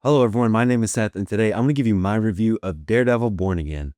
Hello everyone, my name is Seth, and today I'm going to give you my review of Daredevil Born Again.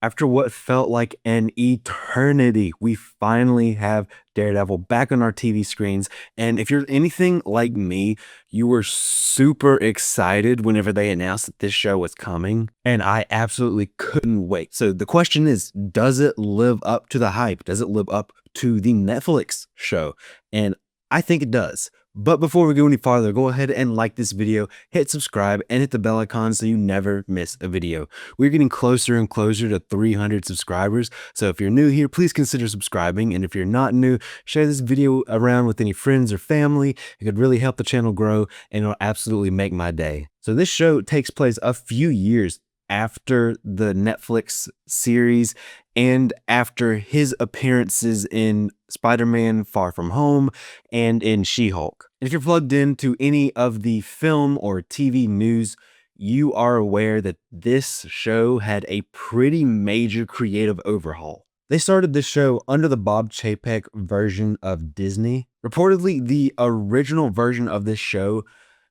After what felt like an eternity, we finally have Daredevil back on our TV screens. And if you're anything like me, you were super excited whenever they announced that this show was coming. And I absolutely couldn't wait. So the question is, does it live up to the hype? Does it live up to the Netflix show? And I think it does. But before we go any farther, go ahead and like this video, hit subscribe, and hit the bell icon so you never miss a video. We're getting closer and closer to 300 subscribers, so if you're new here, please consider subscribing, and if you're not new, share this video around with any friends or family. It could really help the channel grow, and it'll absolutely make my day. So this show takes place a few years after the Netflix series and after his appearances in Spider-Man Far From Home and in She-Hulk. If you're plugged into any of the film or TV news, you are aware that this show had a pretty major creative overhaul. They started this show under the Bob Chapek version of Disney. Reportedly, the original version of this show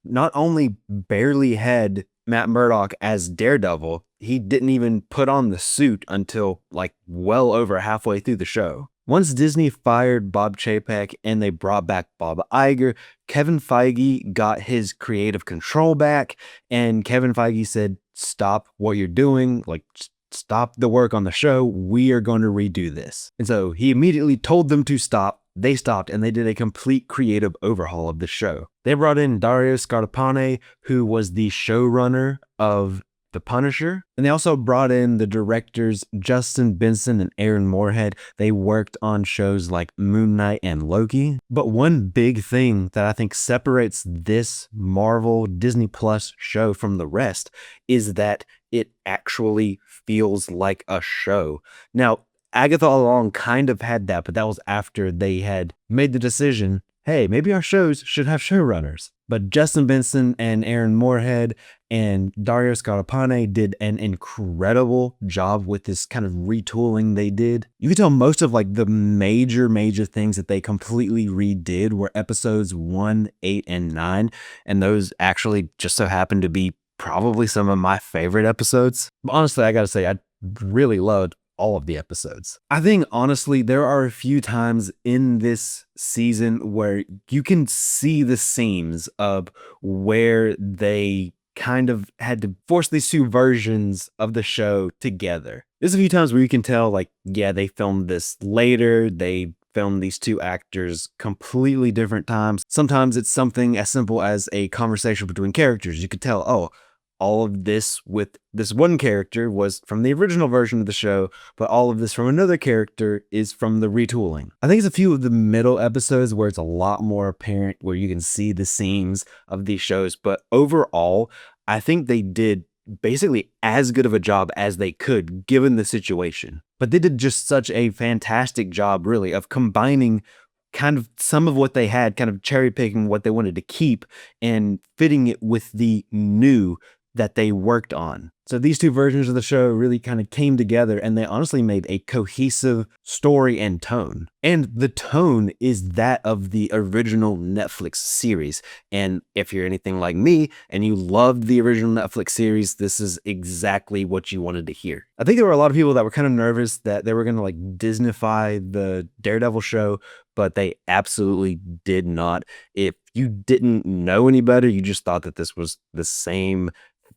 not only barely had Matt Murdock as Daredevil, he didn't even put on the suit until like well over halfway through the show. Once Disney fired Bob Chapek and they brought back Bob Iger, Kevin Feige got his creative control back, and Kevin Feige said, stop what you're doing, like stop the work on the show, we are going to redo this. And so he immediately told them to stop. They stopped, and they did a complete creative overhaul of the show. They brought in Dario Scardapane, who was the showrunner of The Punisher. And they also brought in the directors Justin Benson and Aaron Moorhead. They worked on shows like Moon Knight and Loki. But one big thing that I think separates this Marvel Disney Plus show from the rest is that it actually feels like a show. Now, Agatha all along kind of had that, but that was after they had made the decision, hey, maybe our shows should have showrunners. But Justin Benson and Aaron Moorhead and Dario Scardapane did an incredible job with this kind of retooling they did. You can tell most of like the major things that they completely redid were episodes 1, 8, and 9. And those actually just so happened to be probably some of my favorite episodes. But honestly, I gotta say, I really loved all of the episodes. I think honestly, there are a few times in this season where you can see the seams of where they kind of had to force these two versions of the show together. There's a few times where you can tell like, yeah, they filmed this later. They filmed these two actors completely different times. Sometimes it's something as simple as a conversation between characters. You could tell, oh, all of this with this one character was from the original version of the show, but all of this from another character is from the retooling. I think it's a few of the middle episodes where it's a lot more apparent, where you can see the seams of these shows. But overall, I think they did basically as good of a job as they could given the situation. But they did just such a fantastic job, really, of combining kind of some of what they had, kind of cherry picking what they wanted to keep and fitting it with the new that they worked on. So these two versions of the show really kind of came together, and they honestly made a cohesive story and tone. And the tone is that of the original Netflix series. And if you're anything like me and you loved the original Netflix series, this is exactly what you wanted to hear. I think there were a lot of people that were kind of nervous that they were going to like Disneyfy the Daredevil show, but they absolutely did not. If you didn't know any better, you just thought that this was the same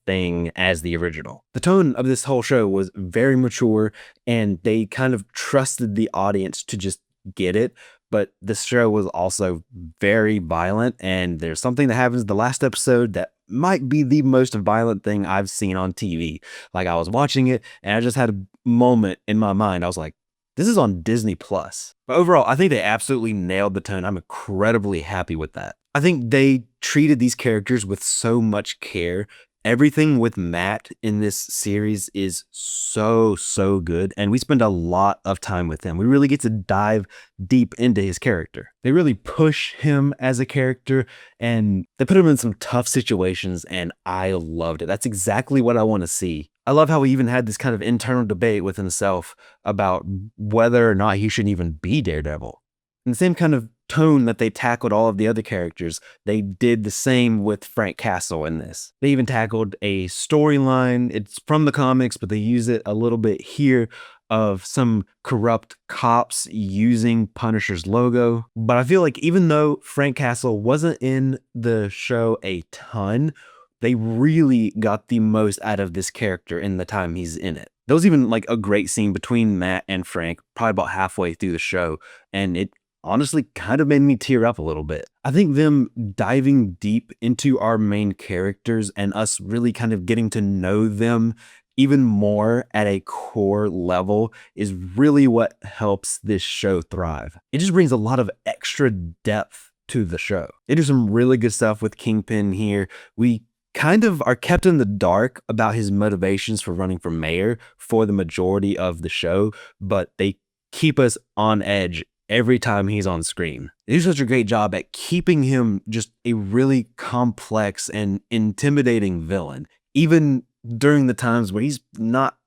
thing as the original. The tone of this whole show was very mature, and they kind of trusted the audience to just get it. But this show was also very violent, and there's something that happens in the last episode that might be the most violent thing I've seen on TV. Like, I was watching it and I just had a moment in my mind. I was like, this is on Disney Plus. But overall, I think they absolutely nailed the tone. I'm incredibly happy with that. I think they treated these characters with so much care. Everything with Matt in this series is so good, and we spend a lot of time with him. We really get to dive deep into his character. They really push him as a character, and they put him in some tough situations, and I loved it. That's exactly what I want to see I love how he even had this kind of internal debate with himself about whether or not he should even be Daredevil. In the same kind of tone that they tackled all of the other characters, they did the same with Frank Castle in this. They even tackled a storyline. It's from the comics, but they use it a little bit here of some corrupt cops using Punisher's logo. But I feel like even though Frank Castle wasn't in the show a ton, they really got the most out of this character in the time he's in it. There was even like a great scene between Matt and Frank, probably about halfway through the show, and it honestly kind of made me tear up a little bit. I think them diving deep into our main characters and us really kind of getting to know them even more at a core level is really what helps this show thrive. It just brings a lot of extra depth to the show. They do some really good stuff with Kingpin here. We kind of are kept in the dark about his motivations for running for mayor for the majority of the show, but they keep us on edge every time he's on screen. They do such a great job at keeping him just a really complex and intimidating villain, even during the times where he's not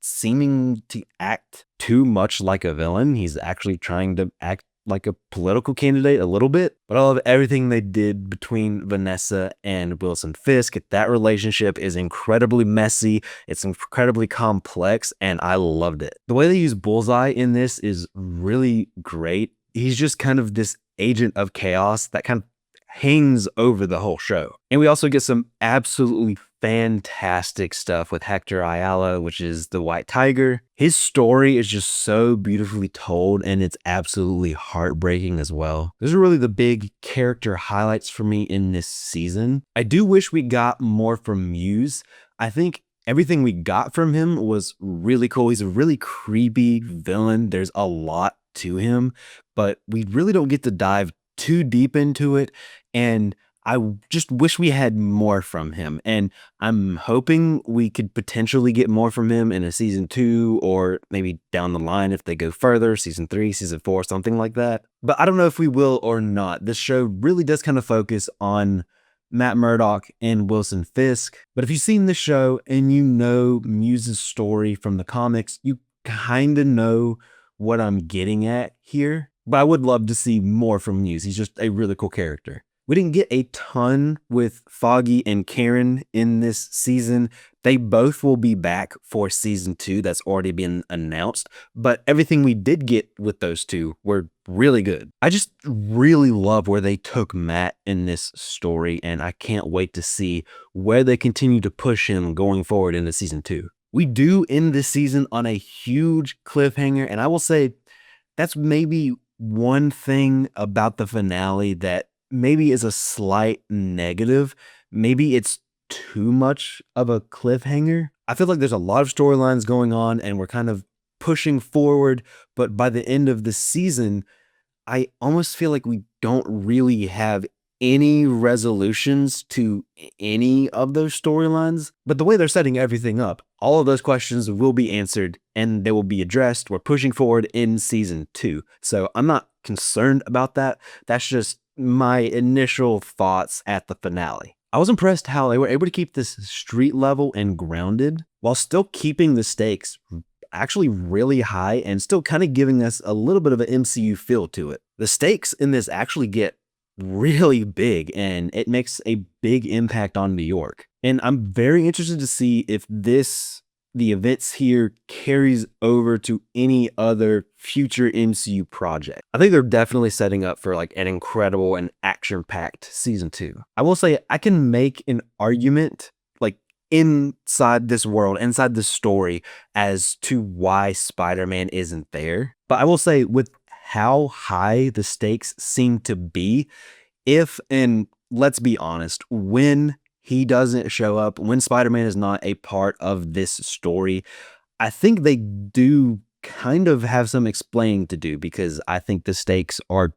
seeming to act too much like a villain. He's actually trying to act like a political candidate a little bit. But I love everything they did between Vanessa and Wilson Fisk. That relationship is incredibly messy. It's incredibly complex, and I loved it. The way they use Bullseye in this is really great. He's just kind of this agent of chaos that kind of hangs over the whole show. And we also get some absolutely fantastic stuff with Hector Ayala, which is the White Tiger. His story is just so beautifully told, and it's absolutely heartbreaking as well. Those are really the big character highlights for me in this season. I do wish we got more from Muse. I think everything we got from him was really cool. He's a really creepy villain. There's a lot to him, but we really don't get to dive too deep into it. And I just wish we had more from him. And I'm hoping we could potentially get more from him in a season 2, or maybe down the line if they go further, season 3, season 4, something like that. But I don't know if we will or not. This show really does kind of focus on Matt Murdock and Wilson Fisk. But if you've seen the show and you know Muse's story from the comics, you kind of know what I'm getting at here. But I would love to see more from Muse. He's just a really cool character. We didn't get a ton with Foggy and Karen in this season. They both will be back for season 2. That's already been announced. But everything we did get with those two were really good. I just really love where they took Matt in this story, and I can't wait to see where they continue to push him going forward into season 2. We do end this season on a huge cliffhanger, and I will say that's maybe one thing about the finale that maybe is a slight negative. Maybe it's too much of a cliffhanger. I feel like there's a lot of storylines going on and we're kind of pushing forward, but by the end of the season, I almost feel like we don't really have any resolutions to any of those storylines. But the way they're setting everything up, all of those questions will be answered and they will be addressed. We're pushing forward in season 2. So I'm not concerned about that. That's just my initial thoughts at the finale. I was impressed how they were able to keep this street level and grounded while still keeping the stakes actually really high and still kind of giving us a little bit of an MCU feel to it. The stakes in this actually get really big, and it makes a big impact on New York. And I'm very interested to see if the events here carries over to any other future MCU project. I think they're definitely setting up for like an incredible and action-packed season 2. I will say I can make an argument like inside this world, inside this story, as to why Spider-Man isn't there. But I will say with how high the stakes seem to be, if, and let's be honest, when he doesn't show up, when Spider-Man is not a part of this story, I think they do kind of have some explaining to do, because I think the stakes are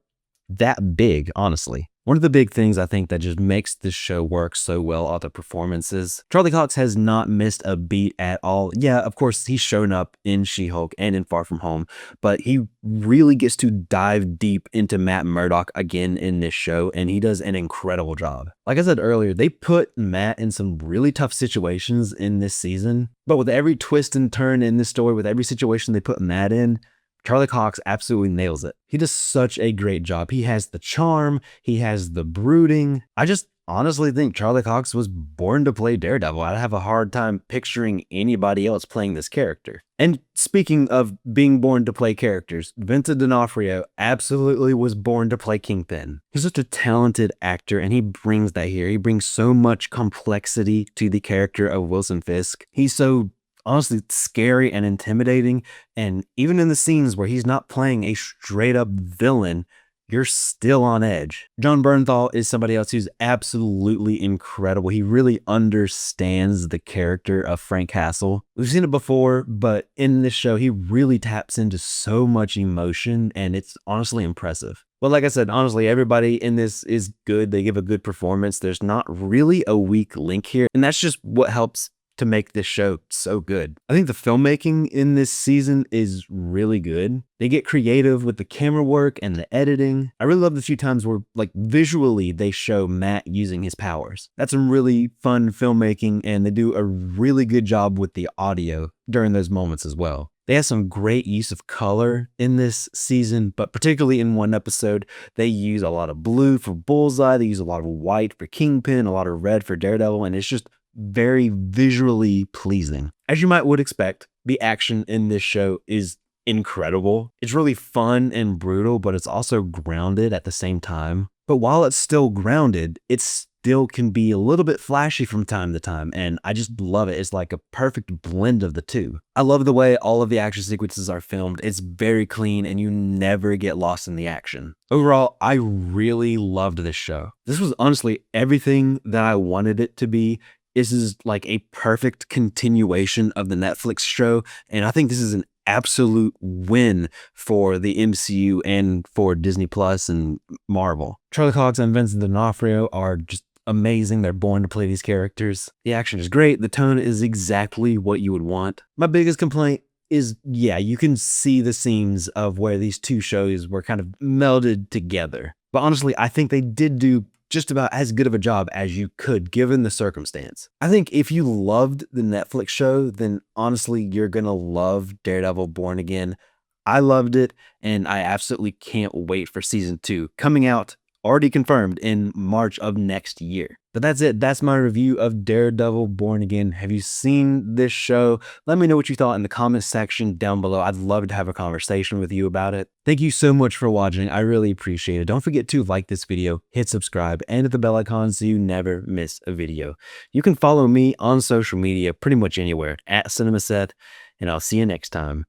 that big, honestly. One of the big things I think that just makes this show work so well are the performances. Charlie Cox has not missed a beat at all. Yeah, of course, he's shown up in She-Hulk and in Far From Home, but he really gets to dive deep into Matt Murdock again in this show, and he does an incredible job. Like I said earlier, they put Matt in some really tough situations in this season, but with every twist and turn in this story, with every situation they put Matt in, Charlie Cox absolutely nails it. He does such a great job. He has the charm, he has the brooding. I just honestly think Charlie Cox was born to play Daredevil. I'd have a hard time picturing anybody else playing this character. And speaking of being born to play characters, Vincent D'Onofrio absolutely was born to play Kingpin. He's such a talented actor, and he brings that here. He brings so much complexity to the character of Wilson Fisk. He's so honestly scary and intimidating, and even in the scenes where he's not playing a straight up villain, you're still on edge. John Bernthal is somebody else who's absolutely incredible. He really understands the character of Frank Castle. We've seen it before, but in this show, he really taps into so much emotion, and it's honestly impressive. But like I said, honestly, everybody in this is good. They give a good performance. There's not really a weak link here, and that's just what helps to make this show so good. I think the filmmaking in this season is really good. They get creative with the camera work and the editing. I really love the few times where, like, visually they show Matt using his powers. That's some really fun filmmaking, and they do a really good job with the audio during those moments as well. They have some great use of color in this season, but particularly in one episode, they use a lot of blue for Bullseye, they use a lot of white for Kingpin, a lot of red for Daredevil, and it's just very visually pleasing. As you would expect, the action in this show is incredible. It's really fun and brutal, but it's also grounded at the same time. But while it's still grounded, it still can be a little bit flashy from time to time, and I just love it. It's like a perfect blend of the two. I love the way all of the action sequences are filmed. It's very clean, and you never get lost in the action. Overall, I really loved this show. This was honestly everything that I wanted it to be. This is like a perfect continuation of the Netflix show, and I think this is an absolute win for the MCU and for Disney Plus and Marvel. Charlie Cox and Vincent D'Onofrio are just amazing. They're born to play these characters. The action is great. The tone is exactly what you would want. My biggest complaint is, yeah, you can see the seams of where these two shows were kind of melded together. But honestly, I think they did do just about as good of a job as you could given the circumstance. I think if you loved the Netflix show, then honestly, you're gonna love Daredevil Born Again. I loved it, and I absolutely can't wait for season 2, coming out already confirmed in March of next year. But that's it. That's my review of Daredevil Born Again. Have you seen this show? Let me know what you thought in the comments section down below. I'd love to have a conversation with you about it. Thank you so much for watching. I really appreciate it. Don't forget to like this video, hit subscribe, and hit the bell icon so you never miss a video. You can follow me on social media pretty much anywhere at CinemaSeth, and I'll see you next time.